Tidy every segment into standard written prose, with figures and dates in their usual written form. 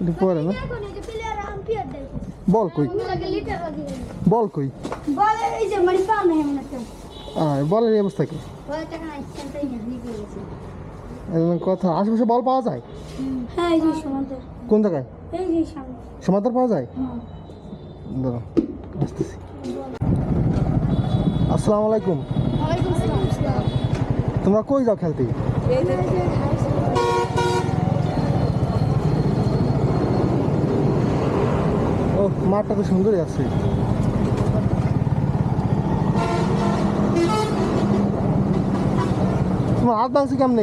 এটা পরে না বল কই বল কই বলের এই অবস্থা কি কথা আশেপাশে বল পাওয়া যায় কোন জায়গায় সমাধান পাওয়া যায় দাঁড়াও আসতেছি আসসালামু আলাইকুম তোমরা কই যাও খেলতে ও মাঠটা তো সুন্দরই আছে তোমার হাত ভাঙছি কেমন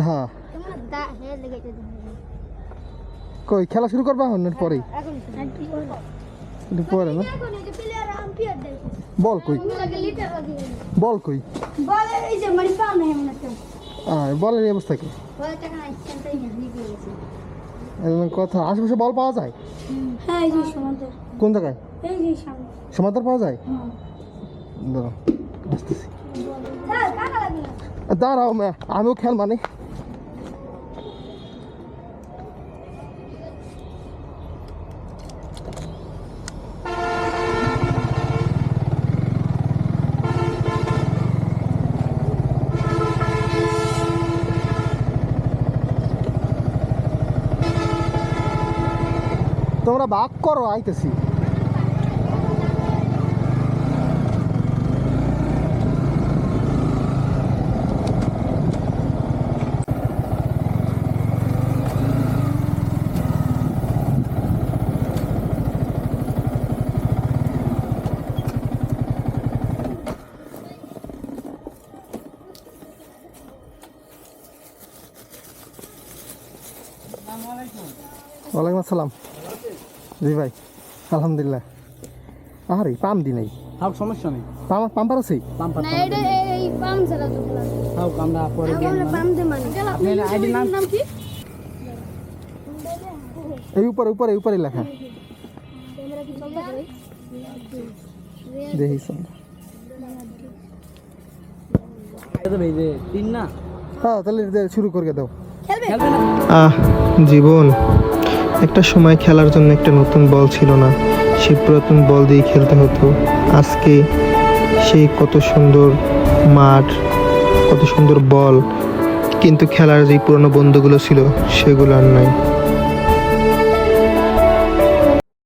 হ্যাঁ কই খেলা শুরু করবা এখন পরেই পরে না বল কই বল কই বলের এই অবস্থা কি কথা আশেপাশে বল পাওয়া যায় কোন জায়গায় সমাধান পাওয়া যায় দাঁড়াও আসতেছি দাঁড়াও আমিও খেল মানে তোমরা ভাগ করো আইতেছি ওয়ালাইকুম আসসালাম জি ভাই আলহামদুলিল্লাহ আরে পাম দি নাই হাও সমস্যা নেই পাম্পার আছে না এটা এই পাম ছাড়া তো বলা হাও কামড়া পরে গেল আমরা পাম দে মানে আপনার আইডি নাম কি এই উপরে উপরে উপরে লেখা ক্যামেরা কি চলতে ভাই দেখি সব এটা ভাই যে তিন না হ্যাঁ তাহলে শুরু করে দাও খেলবে জীবন একটা সময় খেলার জন্য একটা নতুন বল ছিল না সেই পুরাতন বল দিয়ে খেলতে হতো আজকে সেই কত সুন্দর মাঠ কত সুন্দর বল কিন্তু খেলার যে পুরনো বন্ধুগুলো ছিল সেগুলো আর নাই